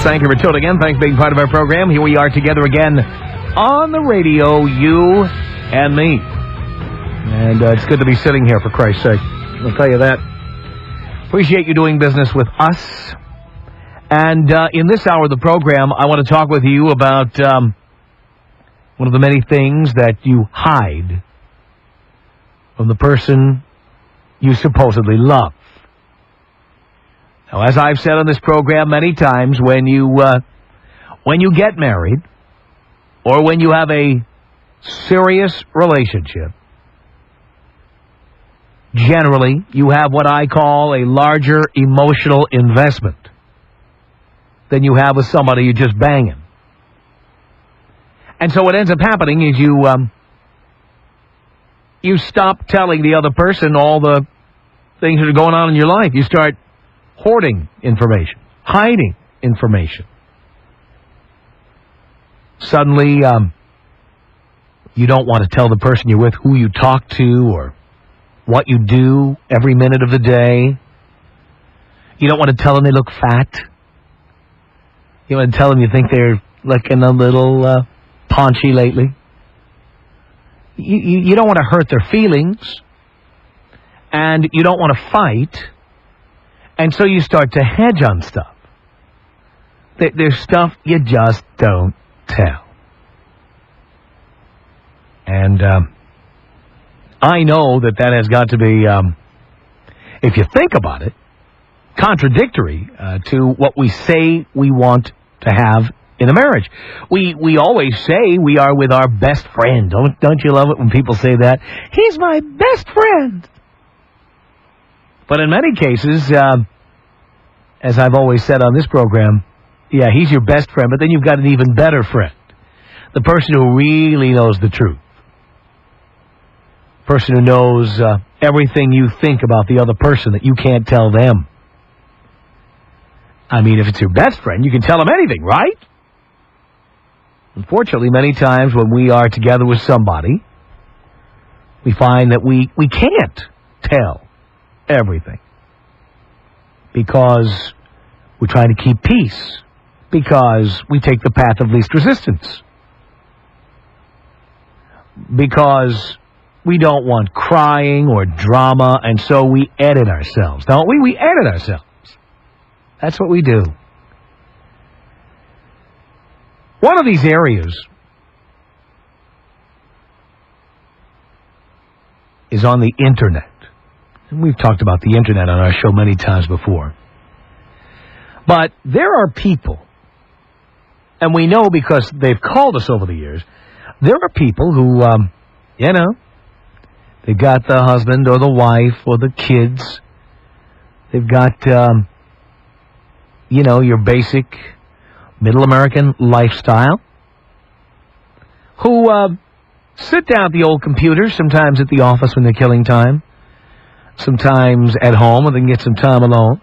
Thank you for tuning in. Thanks for being part of our program. Here we are together again on the radio, you and me. And it's good to be sitting here, for Christ's sake. I'll tell you that. Appreciate you doing business with us. And in this hour of the program, I want to talk with you about one of the many things that you hide from the person you supposedly love. Now, as I've said on this program many times, when you get married or when you have a serious relationship, generally you have what I call a larger emotional investment than you have with somebody you're just banging. And so what ends up happening is you stop telling the other person all the things that are going on in your life. You start hoarding information, hiding information. Suddenly, you don't want to tell the person you're with who you talk to or what you do every minute of the day. You don't want to tell them they look fat. You want to tell them you think they're looking a little paunchy lately. You don't want to hurt their feelings, and you don't want to fight. And so you start to hedge on stuff. There's stuff you just don't tell. And I know that has got to be, if you think about it, contradictory to what we say we want to have in a marriage. We always say we are with our best friend. Don't you love it when people say that? He's my best friend. But in many cases, as I've always said on this program, yeah, he's your best friend, but then you've got an even better friend. The person who really knows the truth. The person who knows everything you think about the other person that you can't tell them. I mean, if it's your best friend, you can tell them anything, right? Unfortunately, many times when we are together with somebody, we find that we can't tell everything because we're trying to keep peace, because we take the path of least resistance, because we don't want crying or drama, and so we edit ourselves, don't we? We edit ourselves. That's what we do. One of these areas is on the Internet. And we've talked about the Internet on our show many times before. But there are people, and we know because they've called us over the years, there are people who, they've got the husband or the wife or the kids. They've got, your basic middle American lifestyle, who sit down at the old computer, sometimes at the office when they're killing time, sometimes at home when they can get some time alone.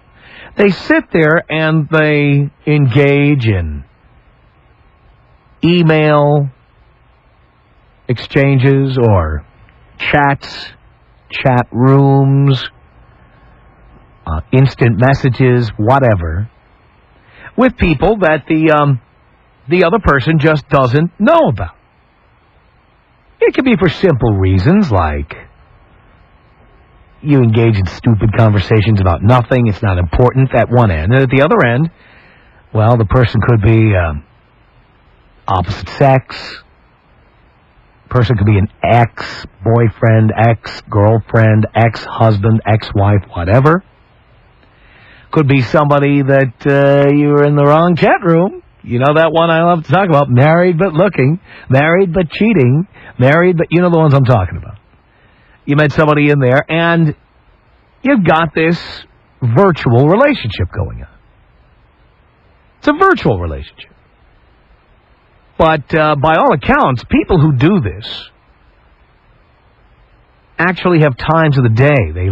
They sit there and they engage in email exchanges or chats, chat rooms, instant messages, whatever, with people that the other person just doesn't know about. It could be for simple reasons, like you engage in stupid conversations about nothing, it's not important at one end. And at the other end, well, the person could be opposite sex. Person could be an ex-boyfriend, ex-girlfriend, ex-husband, ex-wife, whatever. Could be somebody that you were in the wrong chat room. You know that one I love to talk about, married but looking, married but cheating, married but, you know the ones I'm talking about. You met somebody in there, and you've got this virtual relationship going on. It's a virtual relationship. But by all accounts, people who do this actually have times of the day. They,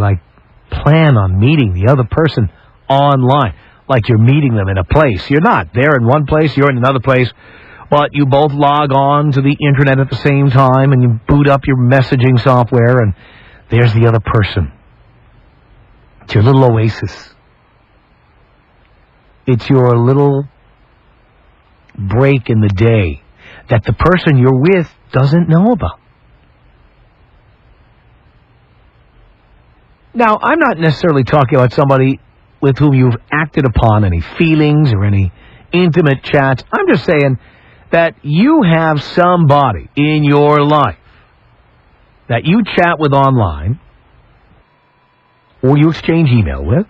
plan on meeting the other person online, like you're meeting them in a place. You're not. They're in one place, you're in another place, but you both log on to the Internet at the same time, and you boot up your messaging software, and there's the other person. It's your little oasis. It's your little break in the day that the person you're with doesn't know about. Now, I'm not necessarily talking about somebody with whom you've acted upon any feelings or any intimate chats. I'm just saying that you have somebody in your life that you chat with online or you exchange email with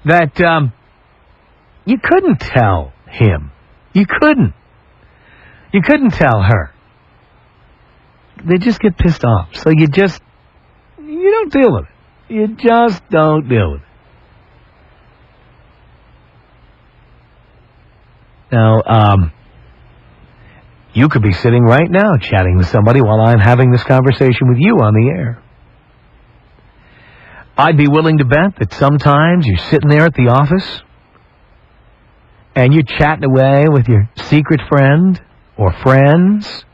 that you couldn't tell him. You couldn't tell her. They just get pissed off. So you don't deal with it. You just don't deal with it. Now, you could be sitting right now chatting with somebody while I'm having this conversation with you on the air. I'd be willing to bet that sometimes you're sitting there at the office and you're chatting away with your secret friend or friends,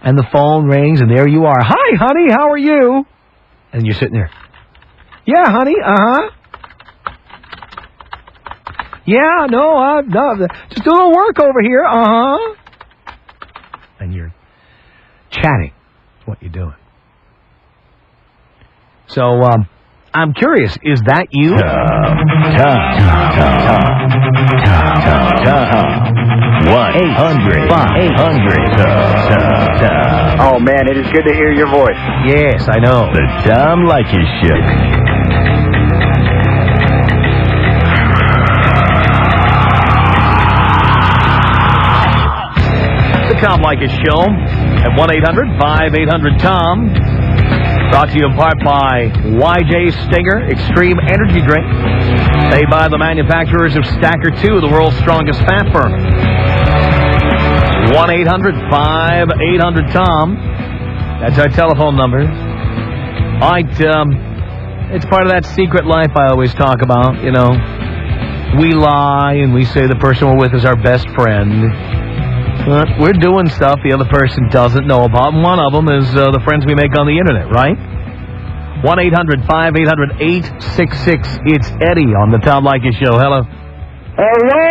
and the phone rings and there you are. Hi, honey, how are you? And you're sitting there. Yeah, honey, uh-huh. Yeah, no, just doing a little work over here, uh-huh. And you're chatting. That's what you're doing. So, I'm curious, is that you? Tom. 1-800-800-TOM. Oh, man, it is good to hear your voice. Yes, I know. The Tom Leykis Show. The Tom Leykis Show at 1-800-5800-TOM. Brought to you in part by YJ Stinger Extreme Energy Drink. Made by the manufacturers of Stacker 2, the world's strongest fat burner. 1-800-5800-TOM. That's our telephone number. All right, it's part of that secret life I always talk about, you know. We lie and we say the person we're with is our best friend. But we're doing stuff the other person doesn't know about, and one of them is the friends we make on the internet, right? 1-800-5800-866. It's Eddie on the Tom Leykis Show. Hello. Hello,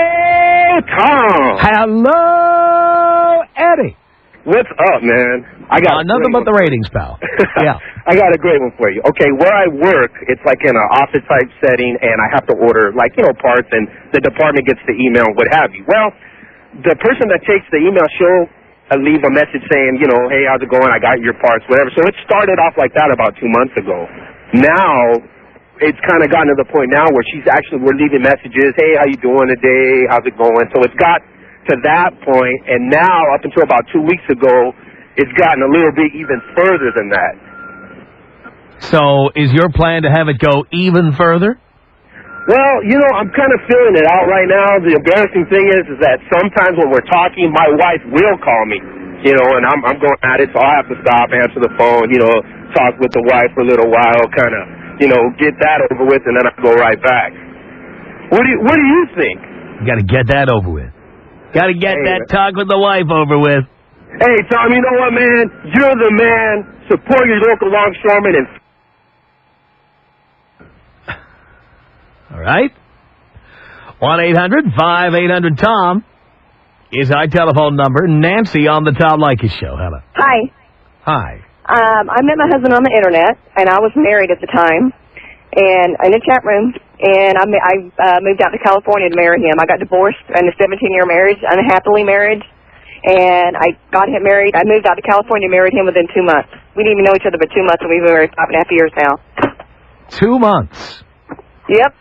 Tom. Hello, Eddie. What's up, man? I got nothing but the ratings, pal. Yeah. I got a great one for you. Okay, where I work, it's like in an office-type setting, and I have to order, parts, and the department gets the email and what have you. Well, the person that takes the email, she'll leave a message saying, hey, how's it going? I got your parts, whatever. So it started off like that about 2 months ago. Now, it's kind of gotten to the point now where we're leaving messages, hey, how you doing today? How's it going? So it's got to that point, and now, up until about 2 weeks ago, it's gotten a little bit even further than that. So is your plan to have it go even further? Well, I'm kind of feeling it out right now. The embarrassing thing is that sometimes when we're talking, my wife will call me, and I'm going at it, so I have to stop, answer the phone, talk with the wife for a little while, kind of, get that over with, and then I go right back. What do you think? You got to get that over with. Got to get that talk with the wife over with. Hey, Tom, you know what, man? You're the man. Support your local longshoreman and... All right. 1-800-5800-TOM is our telephone number. Nancy on the Tom Leykis Show. Hello. Hi. Hi. I met my husband on the internet, and I was married at the time, and in a chat room, and I moved out to California to marry him. I got divorced in a 17-year marriage, unhappily married, and I got him married. I moved out to California, married him within 2 months. We didn't even know each other but 2 months, and we've been married 5.5 years now. 2 months? Yep.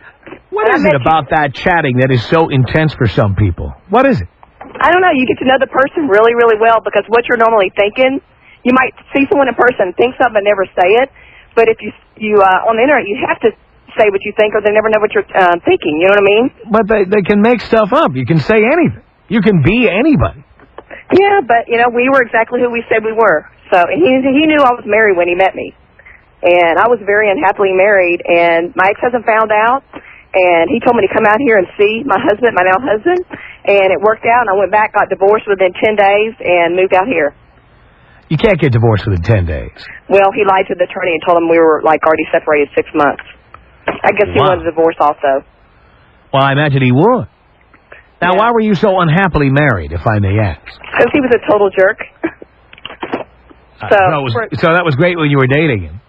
What is it about that chatting that is so intense for some people? What is it? I don't know. You get to know the person really, really well because what you're normally thinking, you might see someone in person, think something, and never say it. But if you on the internet, you have to say what you think or they never know what you're thinking. You know what I mean? But they can make stuff up. You can say anything. You can be anybody. Yeah, but, we were exactly who we said we were. So he knew I was married when he met me. And I was very unhappily married. And my ex-husband found out. And he told me to come out here and see my husband, my now husband, and it worked out, and I went back, got divorced within 10 days, and moved out here. You can't get divorced within 10 days. Well, he lied to the attorney and told him we were, already separated 6 months. I guess he wanted a divorce also. Well, I imagine he would. Now, why were you so unhappily married, if I may ask? Because he was a total jerk. So that was great when you were dating him.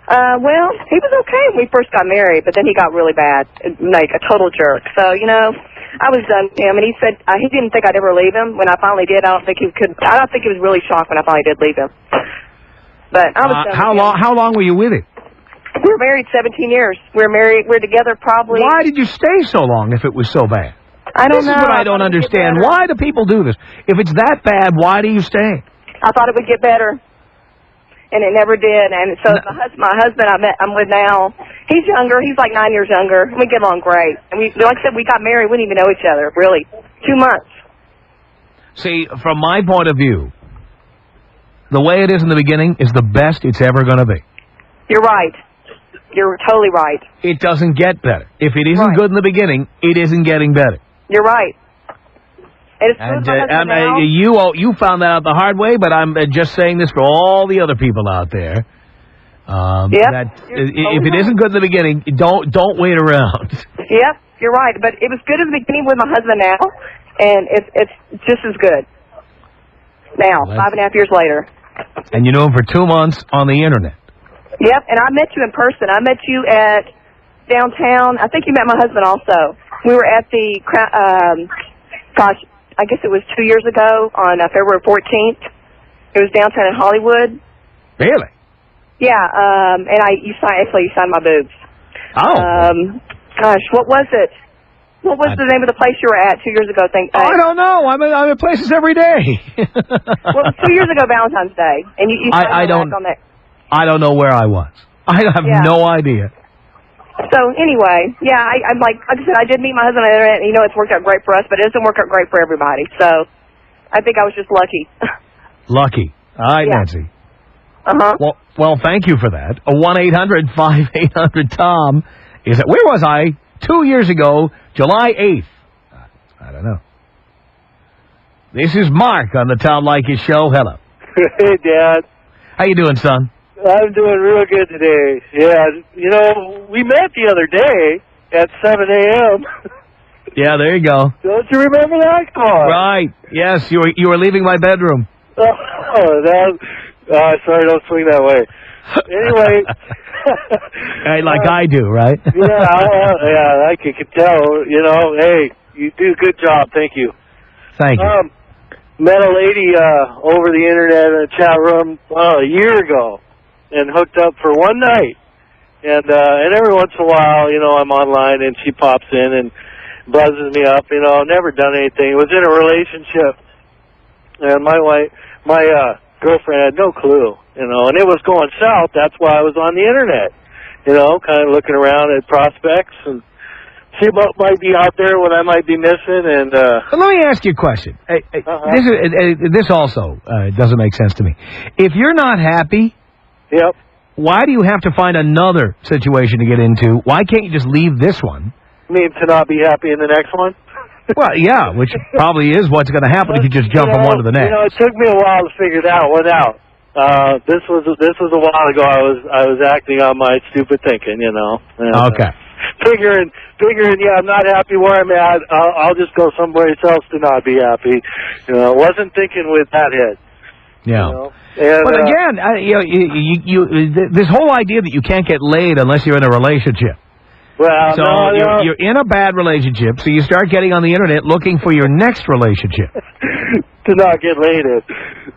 Well, he was okay when we first got married, but then he got really bad, like a total jerk. So, I was done with him, and he said he didn't think I'd ever leave him. When I finally did, I don't think he was really shocked when I finally did leave him. But I was done with him. How long were you with him? We were married 17 years. We're together probably... Why did you stay so long if it was so bad? I don't know. This is what I don't understand. Why do people do this? If it's that bad, why do you stay? I thought it would get better. And it never did. And so my husband I'm with now, he's younger. He's like 9 years younger. We get along great. And like I said, we got married. We didn't even know each other, really. 2 months. See, from my point of view, the way it is in the beginning is the best it's ever going to be. You're right. You're totally right. It doesn't get better. If it isn't good in the beginning, it isn't getting better. You're right. And you found that out the hard way, but I'm just saying this for all the other people out there. That if it isn't good in the beginning, don't wait around. Yep, you're right. But it was good in the beginning with my husband now, and it's just as good now, 5.5 years later. And you knew him for 2 months on the internet. Yep, and I met you in person. I met you at downtown. I think you met my husband also. We were at the, I guess it was 2 years ago on February 14th. It was downtown in Hollywood. Really? Yeah, and you signed my boobs. Oh. Gosh, what was it? What was the name of the place you were at 2 years ago? I don't know. I'm in places every day. Well, it was 2 years ago, Valentine's Day, and you I don't know where I was. I have no idea. So anyway, I'm like I said, I did meet my husband on the internet, and it's worked out great for us, but it doesn't work out great for everybody. So I think I was just lucky. Lucky. All right, Nancy. Uh-huh. Well, thank you for that. 1-800-5800-TOM is it? Where was I 2 years ago, July 8th? I don't know. This is Mark on the Tom Leykis Show. Hello. Hey, Dad. How you doing, son? I'm doing real good today. Yeah, we met the other day at 7 a.m. Yeah, there you go. Don't you remember that call? Right. Yes, you were leaving my bedroom. Sorry, don't swing that way. Anyway. I do, right? Yeah, I could tell. Hey, you do a good job. Thank you. Thank you. Met a lady over the internet in a chat room a year ago and hooked up for one night. And every once in a while, I'm online and she pops in and buzzes me up. Never done anything. Was in a relationship. And my girlfriend had no clue, and it was going south. That's why I was on the internet, kind of looking around at prospects and see what might be out there, what I might be missing. And let me ask you a question. This also doesn't make sense to me. If you're not happy, why do you have to find another situation to get into? Why can't you just leave this one? You mean to not be happy in the next one? Well, yeah, which probably is what's going to happen if you just jump from one to the next. It took me a while to figure that one out. This was a while ago. I was acting on my stupid thinking, And, okay. Figuring, I'm not happy where I'm at. I'll just go someplace else to not be happy. Wasn't thinking with that head. Yeah. And, but again, this whole idea that you can't get laid unless you're in a relationship. Well, so you're in a bad relationship, so you start getting on the internet looking for your next relationship. To not get laid in.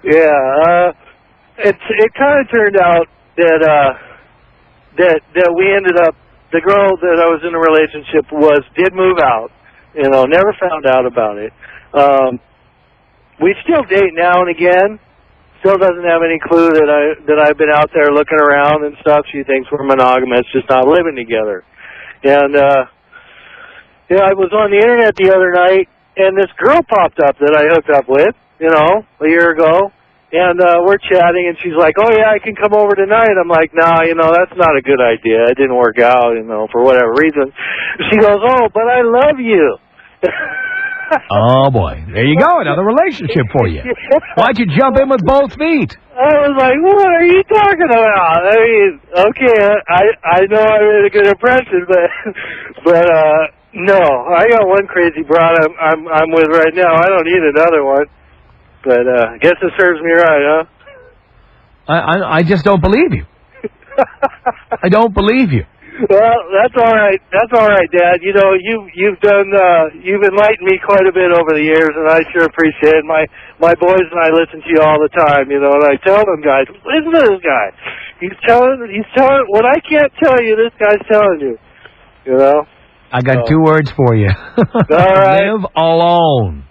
Yeah. It kind of turned out that we ended up, the girl that I was in a relationship did move out. Never found out about it. We still date now and again. Still doesn't have any clue that I've been out there looking around and stuff. She thinks we're monogamous, just not living together. And, I was on the internet the other night, and this girl popped up that I hooked up with, a year ago. And, we're chatting, and she's like, oh, yeah, I can come over tonight. I'm like, nah, that's not a good idea. It didn't work out, for whatever reason. She goes, oh, but I love you. Oh, boy. There you go. Another relationship for you. Why'd you jump in with both feet? I was like, what are you talking about? I mean, okay, I know I made a good impression, but No, I got one crazy broad I'm with right now. I don't need another one. But I guess it serves me right, huh? I just don't believe you. I don't believe you. Well, that's all right. That's all right, Dad. You know, you've enlightened me quite a bit over the years, and I sure appreciate it. My boys and I listen to you all the time, you know, and I tell them guys, listen to this guy. He's telling what I can't tell you, this guy's telling you. You know? I got 2 words for you. All right. Live alone.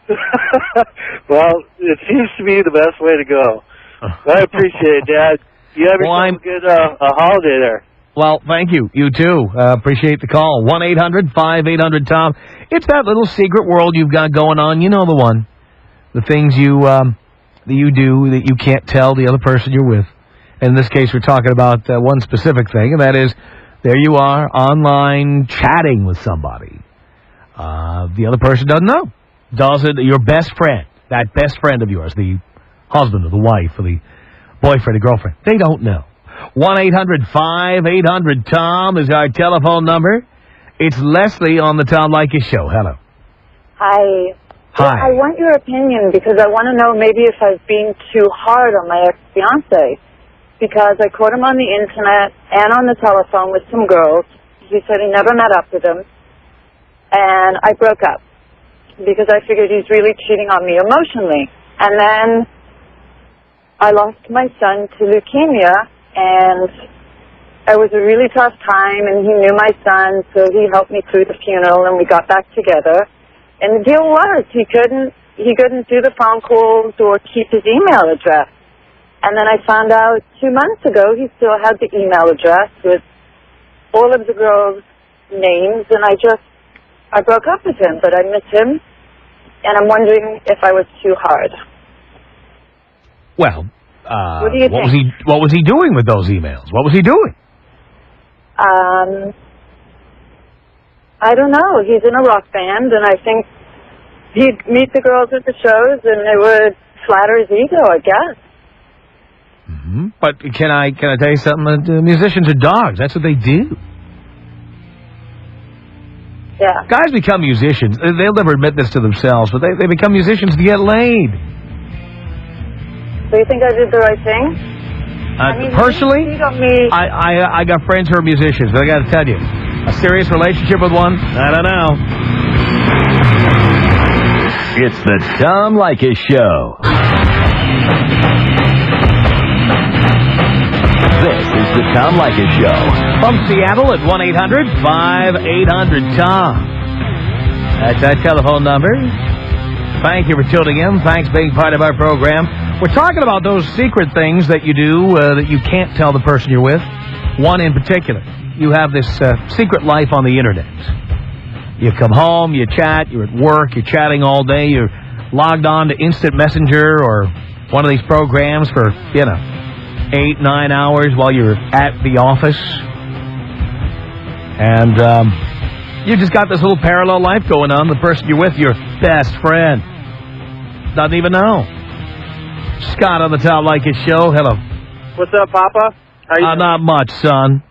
Well, it seems to be the best way to go. I appreciate it, Dad. You have yourself a good holiday there. Well, thank you. You too. Appreciate the call. 1-800-5800-TOM. It's that little secret world you've got going on. You know the one. The things that you do that you can't tell the other person you're with. In this case, we're talking about one specific thing, and that is there you are online chatting with somebody. The other person doesn't know. Your best friend, that best friend of yours, the husband or the wife or the boyfriend or girlfriend, they don't know. 1-800-5800-TOM is our telephone number. It's Leslie on the Tom Leykis Show. Hello. Hi. Hi. I want your opinion because I want to know maybe if I've been too hard on my ex-fiancé. Because I caught him on the internet and on the telephone with some girls. He said he never met up with them. And I broke up because I figured he's really cheating on me emotionally. And then I lost my son to leukemia. And it was a really tough time, and he knew my son, so he helped me through the funeral, and we got back together. And the deal was he couldn't do the phone calls or keep his email address. And then I found out 2 months ago he still had the email address with all of the girls' names, and I broke up with him, but I miss him, and I'm wondering if I was too hard. Well, what do you think? What was he doing with those emails? What was he doing? I don't know. He's in a rock band, and I think he'd meet the girls at the shows, and it would flatter his ego, I guess. Mm-hmm. But can I tell you something? Musicians are dogs. That's what they do. Yeah. Guys become musicians. They'll never admit this to themselves, but they become musicians to get laid. So you think I did the right thing? Personally, I got friends who are musicians, but I got to tell you, a serious relationship with one, I don't know. It's the Tom Leykis Show. This is the Tom Leykis Show. From Seattle at 1-800-5800-TOM. That's that telephone number. Thank you for tuning in. Thanks for being part of our program. We're talking about those secret things that you do that you can't tell the person you're with. One in particular. You have this secret life on the Internet. You come home, you chat, you're at work, you're chatting all day, you're logged on to Instant Messenger or one of these programs for, 8-9 hours while you're at the office. And you just got this little parallel life going on. The person you're with, your best friend, doesn't even know. Scott on the Tom Leykis Show. Hello. What's up, Papa? How you doing? Not much, son.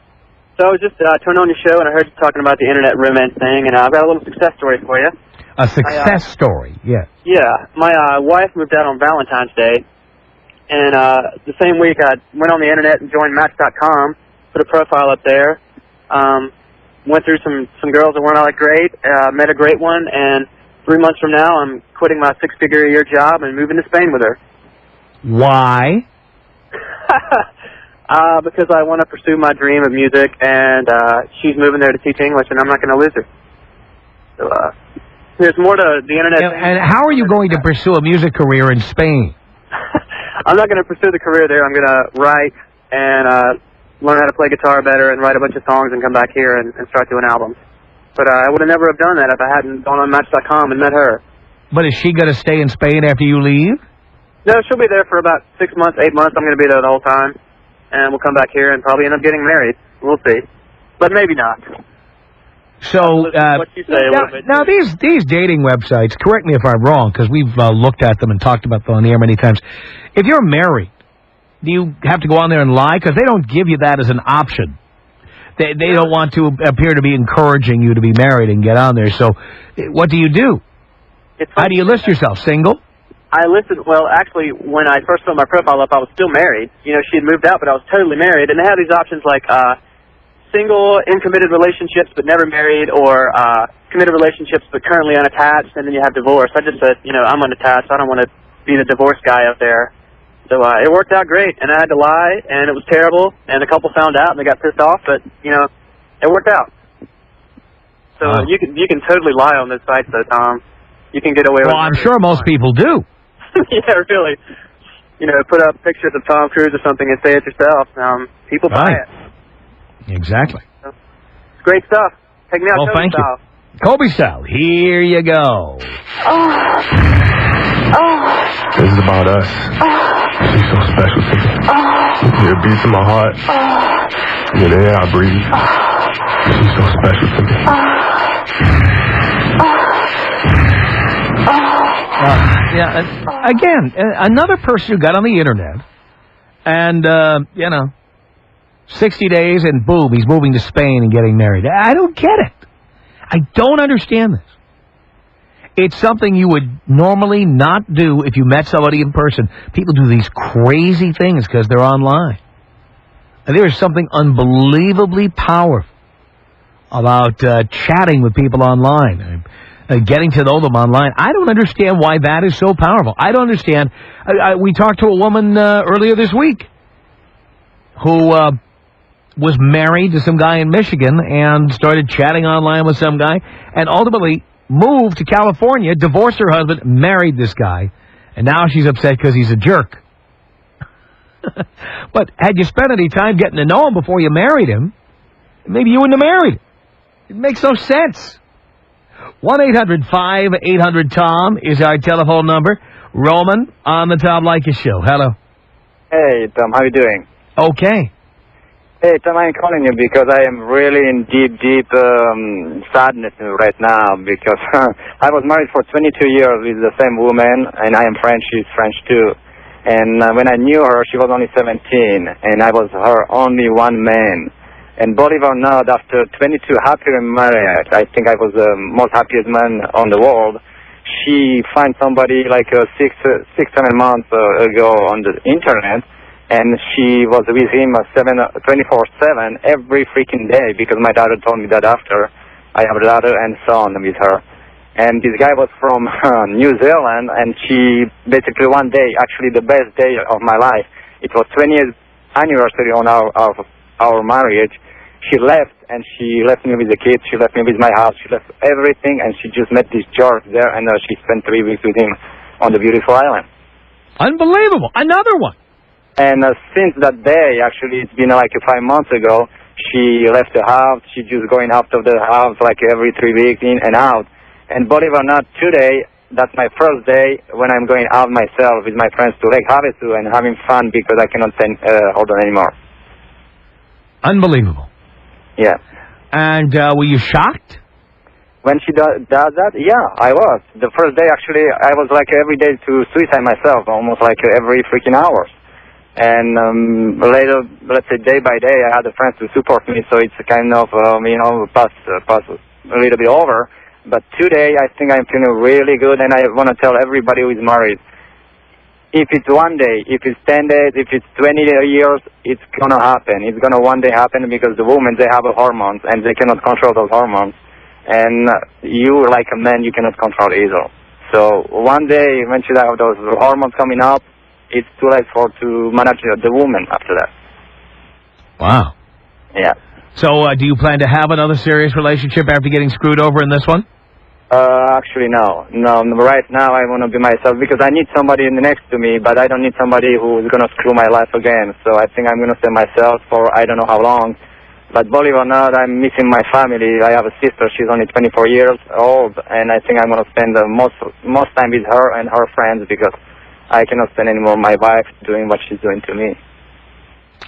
So I was just turned on your show, and I heard you talking about the internet romance thing, and I've got a little success story for you. A success story, yes. Yeah. My wife moved out on Valentine's Day, and the same week I went on the internet and joined Match.com, put a profile up there, went through some girls that weren't all that great, met a great one, and 3 months from now I'm quitting my $6-figure-a-year job and moving to Spain with her. Why? Because I want to pursue my dream of music, and she's moving there to teach English, and I'm not going to lose her. So there's more to the internet. And how are you going to pursue a music career in Spain? I'm not going to pursue the career there. I'm going to write and learn how to play guitar better and write a bunch of songs and come back here and start doing albums. But I would have never have done that if I hadn't gone on Match.com and met her. But is she going to stay in Spain after you leave? No, she'll be there for about 6 months, 8 months. I'm going to be there the whole time. And we'll come back here and probably end up getting married. We'll see. But maybe not. So, what you say now these dating websites, correct me if I'm wrong, because we've looked at them and talked about them on the air many times. If you're married, do you have to go on there and lie? Because they don't give you that as an option. They don't want to appear to be encouraging you to be married and get on there. So what do you do? How do you list yourself? Single? I listed, well, actually, when I first filled my profile up, I was still married. You know, she had moved out, but I was totally married. And they have these options like single, in committed relationships but never married, or committed relationships but currently unattached, and then you have divorce. I just said, you know, I'm unattached. I don't want to be the divorce guy out there. So it worked out great, and I had to lie, and it was terrible, and a couple found out, and they got pissed off, but, you know, it worked out. So you can totally lie on this site, though, Tom. You can get away with it. Well, I'm sure most people do. Yeah, really. You know, put up pictures of Tom Cruise or something and say it yourself. People buy it. Exactly. So, it's great stuff. Take me out, well, Kobe thank style. You. Kobe style. Here you go. This is about us. She's so special to me. You're a beat to my heart. You're the air I breathe. She's so special to me. Again, another person who got on the internet and, 60 days and boom, he's moving to Spain and getting married. I don't get it. I don't understand this. It's something you would normally not do if you met somebody in person. People do these crazy things because they're online. And there is something unbelievably powerful about chatting with people online. Getting to know them online. I don't understand why that is so powerful. I don't understand. We talked to a woman earlier this week who was married to some guy in Michigan and started chatting online with some guy and ultimately moved to California, divorced her husband, married this guy, and now she's upset because he's a jerk. But had you spent any time getting to know him before you married him, maybe you wouldn't have married him. It makes no sense. 1-800-5800-TOM is our telephone number. Roman on the Tom Leykis Show. Hello. Hey, Tom. How you doing? Okay. Hey, Tom, I'm calling you because I am really in deep sadness right now because I was married for 22 years with the same woman, and I am French. She's French, too. And when I knew her, she was only 17, and I was her only one man. And believe it or not, after 22 happy marriage, I think I was the most happiest man on the world. She found somebody like 6-7 months ago on the internet, and she was with him 24/7 every freaking day because my daughter told me that after. I have a daughter and son with her. And this guy was from New Zealand, and she basically one day, actually the best day of my life, it was 20th anniversary on our marriage. She left, and she left me with the kids. She left me with my house. She left everything, and she just met this George there, and she spent 3 weeks with him on the beautiful island. Unbelievable. Another one. And since that day, actually, it's been like 5 months ago, she left the house. She's just going out of the house like every 3 weeks, in and out. And believe it or not, today, that's my first day when I'm going out myself with my friends to Lake Havasu and having fun because I cannot hold on anymore. Unbelievable. Yeah. And were you shocked? When she does that, yeah, I was. The first day, actually, I was like every day to suicide myself, almost like every freaking hours. And later, let's say day by day, I had the friends to support me, so it's kind of, pass a little bit over. But today, I think I'm feeling really good, and I want to tell everybody who is married, if it's one day, if it's 10 days, if it's 20 years, it's going to happen. It's going to one day happen because the women, they have hormones, and they cannot control those hormones. And you, like a man, you cannot control either. So one day, when you have those hormones coming up, it's too late to manage the woman after that. Wow. Yeah. So do you plan to have another serious relationship after getting screwed over in this one? Actually, no. No, right now I want to be myself because I need somebody next to me, but I don't need somebody who is going to screw my life again. So I think I'm going to stay myself for I don't know how long. But believe it or not, I'm missing my family. I have a sister. She's only 24 years old, and I think I'm going to spend the most time with her and her friends because I cannot spend anymore my wife doing what she's doing to me.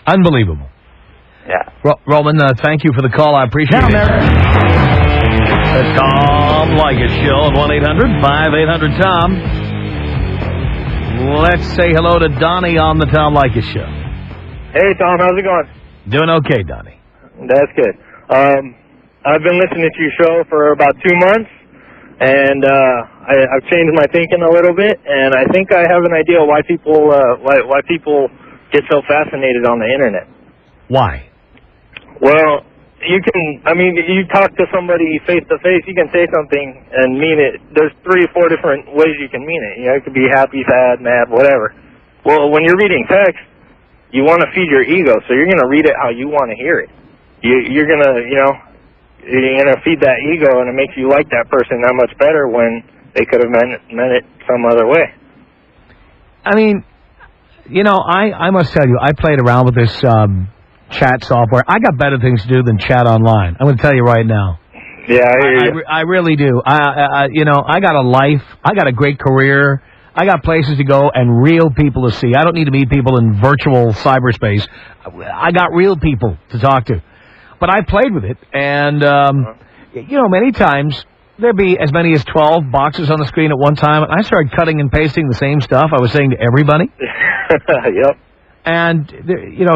Unbelievable. Yeah. Roman, thank you for the call. I appreciate it. The Tom Leykis Show at 1-800-5800-TOM. Let's say hello to Donnie on the Tom Leykis Show. Hey, Tom. How's it going? Doing okay, Donnie. That's good. I've been listening to your show for about 2 months, and I've changed my thinking a little bit, and I think I have an idea why people get so fascinated on the internet. Why? Well, you talk to somebody face to face, you can say something and mean it. There's 3 or 4 different ways you can mean it. You know, it could be happy, sad, mad, whatever. Well, when you're reading text, you want to feed your ego, so you're going to read it how you want to hear it. You're going to feed that ego, and it makes you like that person that much better when they could have meant it some other way. I mean, I must tell you, I played around with this chat software. I got better things to do than chat online. I'm going to tell you right now. Yeah, I hear you. I really do. I got a life. I got a great career. I got places to go and real people to see. I don't need to meet people in virtual cyberspace. I got real people to talk to. But I played with it, and, many times there'd be as many as 12 boxes on the screen at one time, and I started cutting and pasting the same stuff I was saying to everybody. Yep. And,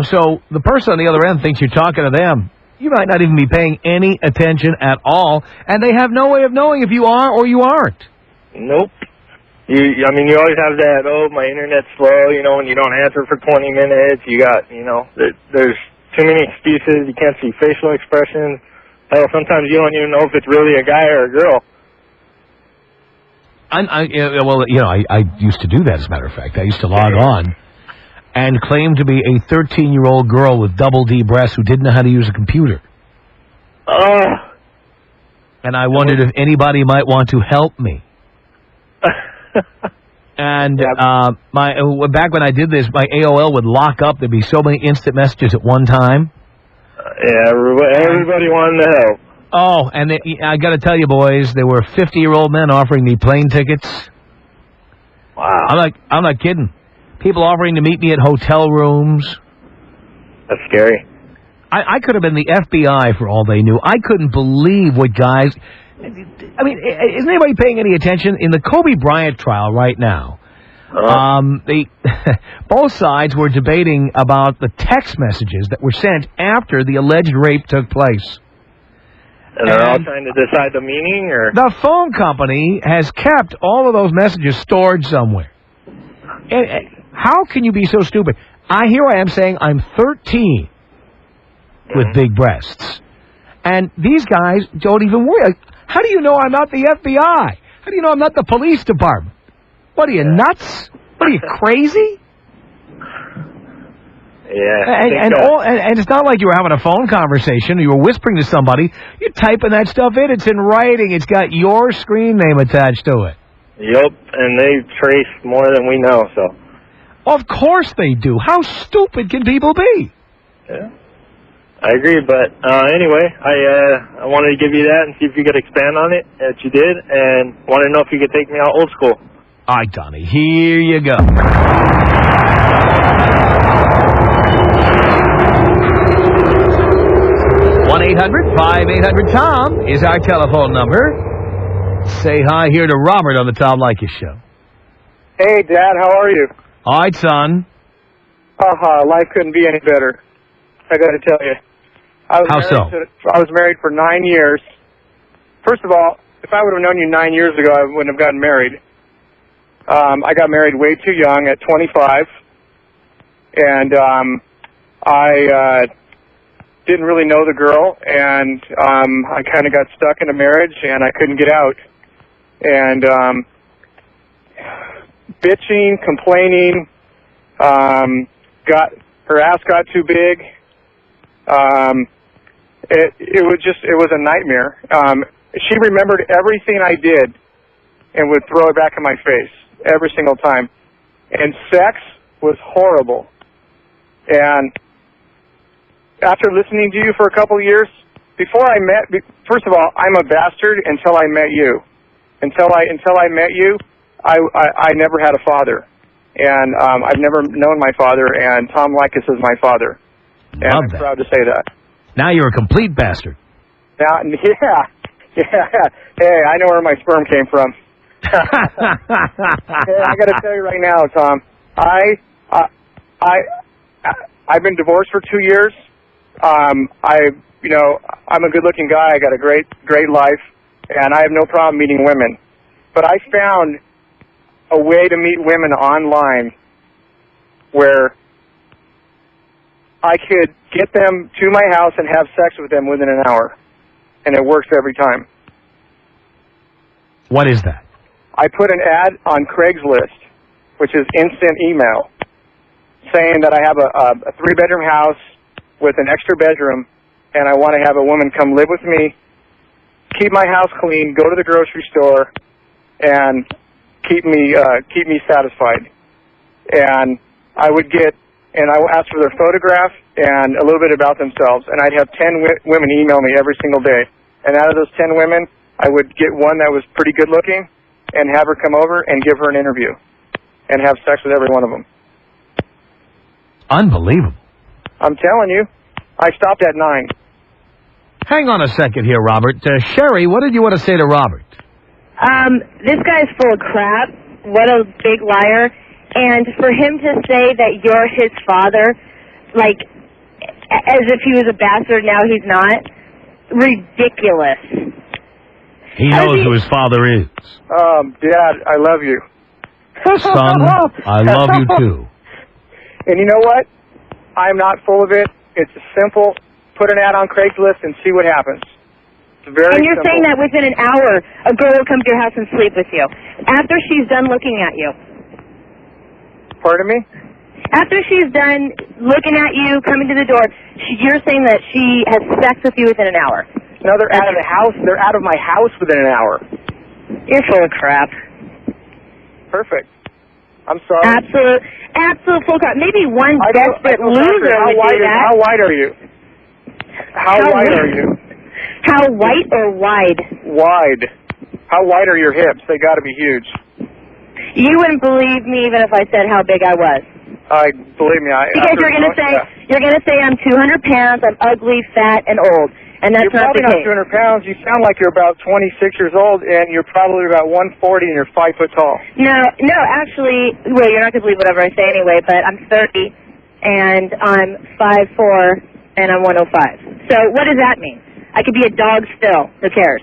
so the person on the other end thinks you're talking to them. You might not even be paying any attention at all, and they have no way of knowing if you are or you aren't. Nope. You always have that, my internet's slow, when you don't answer for 20 minutes. You got, there's too many excuses. You can't see facial expressions. Hell, sometimes you don't even know if it's really a guy or a girl. I used to do that, as a matter of fact. I used to log on and claim to be a 13-year-old girl with double D breasts who didn't know how to use a computer. And I wondered if anybody might want to help me. And back when I did this, my AOL would lock up. There'd be so many instant messages at one time. Yeah, everybody wanted to help. Oh, and I got to tell you, boys, there were 50-year-old men offering me plane tickets. Wow. I'm not kidding. People offering to meet me at hotel rooms. That's scary. I could have been the FBI for all they knew. I couldn't believe what guys... I mean, isn't anybody paying any attention? In the Kobe Bryant trial right now, both sides were debating about the text messages that were sent after the alleged rape took place. And they're all trying to decide the meaning, or? The phone company has kept all of those messages stored somewhere. And how can you be so stupid? Here I am saying I'm 13 with big breasts. And these guys don't even worry. How do you know I'm not the FBI? How do you know I'm not the police department? What are you, nuts? What are you, crazy? Yeah. And it's not like you were having a phone conversation or you were whispering to somebody. You're typing that stuff in. It's in writing. It's got your screen name attached to it. Yep, and they trace more than we know, so. Of course they do. How stupid can people be? Yeah. I agree, but anyway, I wanted to give you that and see if you could expand on it, that you did, and wanted to know if you could take me out old school. All right, Donnie, here you go. 1-800-5800-TOM is our telephone number. Say hi here to Robert on the Tom Leykis Show. Hey, Dad, how are you? All right, son. Life couldn't be any better. I got to tell you. I was married for 9 years. First of all, if I would have known you 9 years ago, I wouldn't have gotten married. I got married way too young at 25, and I didn't really know the girl, and I kind of got stuck in a marriage, and I couldn't get out. And bitching, complaining, her ass got too big. It was a nightmare. She remembered everything I did and would throw it back in my face every single time. And sex was horrible. And after listening to you for a couple of years, first of all, I'm a bastard until I met you. Until I met you, I never had a father. And I've never known my father, and Tom Leykis is my father. And I'm proud to say that. Now you're a complete bastard. Now, yeah. Hey, I know where my sperm came from. Hey, I got to tell you right now, Tom. I've been divorced for 2 years, I'm a good-looking guy. I got a great life, and I have no problem meeting women. But I found a way to meet women online where I could get them to my house and have sex with them within an hour, and it works every time. What is that? I put an ad on Craigslist, which is instant email, saying that I have a three-bedroom house with an extra bedroom, and I want to have a woman come live with me, keep my house clean, go to the grocery store, and keep me satisfied. And I would ask for their photograph and a little bit about themselves, and I'd have 10 women email me every single day. And out of those 10 women, I would get one that was pretty good looking and have her come over and give her an interview and have sex with every one of them. Unbelievable. I'm telling you, I stopped at 9. Hang on a second here, Robert. Sherry, what did you want to say to Robert? This guy's full of crap. What a big liar. And for him to say that you're his father, like, as if he was a bastard, now he's not, ridiculous. He knows who his father is. Dad, I love you. Son, I love you too. And you know what? I'm not full of it. It's simple. Put an ad on Craigslist and see what happens. It's very And you're simple. saying that within an hour, a girl will come to your house and sleep with you. After she's done looking at you. Pardon me? After she's done looking at you, coming to the door, you're saying that she has sex with you within an hour. No, they're out of the house. They're out of my house within an hour. You're full of crap. Perfect. I'm sorry. Absolute full crap. Maybe one desperate loser would do that. How wide are you? How wide are you? How white or wide? Wide. How wide are your hips? They got to be huge. You wouldn't believe me even if I said how big I was. Believe me, because you're gonna say I'm 200 pounds, I'm ugly, fat, and old, and that's you're not probably the case. Not 200 pounds. You sound like you're about 26 years old, and you're probably about 140, and you're 5 foot tall. No, actually, well, you're not gonna believe whatever I say anyway. But I'm 30, and I'm 5'4", and I'm 105. So what does that mean? I could be a dog still. Who cares?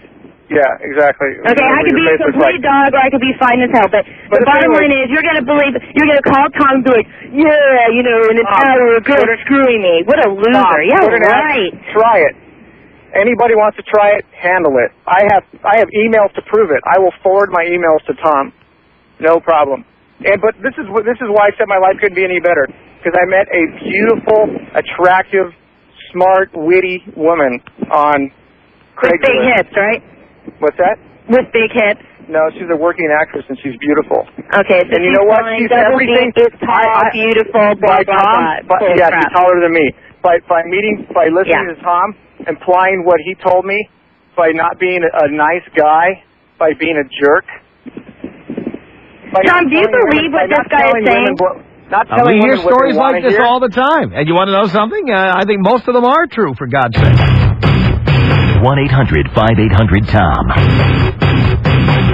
Yeah, exactly. Okay, I could be a complete dog, or I could be fine as hell. But the bottom line is, you're gonna call Tom and be like, yeah, in an hour, a girl's screwing me. What a loser. Yeah, right. Try it. Anybody wants to try it, handle it. I have emails to prove it. I will forward my emails to Tom. No problem. But this is why I said my life couldn't be any better, because I met a beautiful, attractive, smart, witty woman on Craigslist. With big hips, right? What's that? With big hips. No, she's a working actress and she's beautiful. Okay, so and you know what? She's everything. Is tall, beautiful, blah blah blah. Yeah, she's taller than me. By listening to Tom, implying what he told me, by not being a nice guy, by being a jerk. Tom, do you believe what this guy is saying? We hear stories like this all the time. And you want to know something? I think most of them are true, for God's sake. 1-800-5800-TOM.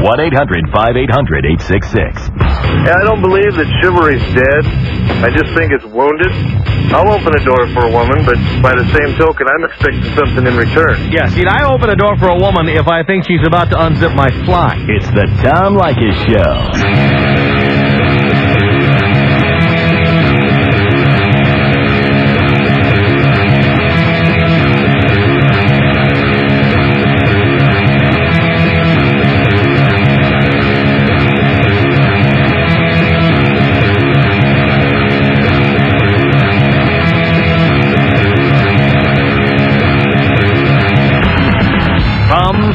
1-800-5800-866. Yeah, I don't believe that chivalry's dead. I just think it's wounded. I'll open a door for a woman, but by the same token, I'm expecting something in return. Yeah, see, I open a door for a woman if I think she's about to unzip my fly. It's the Tom Leykis Show.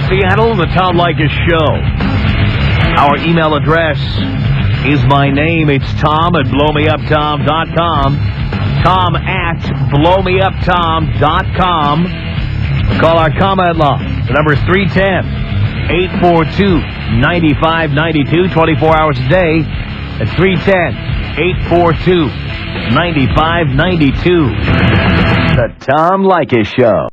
Seattle, the Tom Leykis Show. Our email address is my name. It's Tom at blowmeuptom.com. Tom at blowmeuptom.com. Call our comment line. The number is 310-842-9592. 24 hours a day. That's 310-842-9592. The Tom Leykis Show.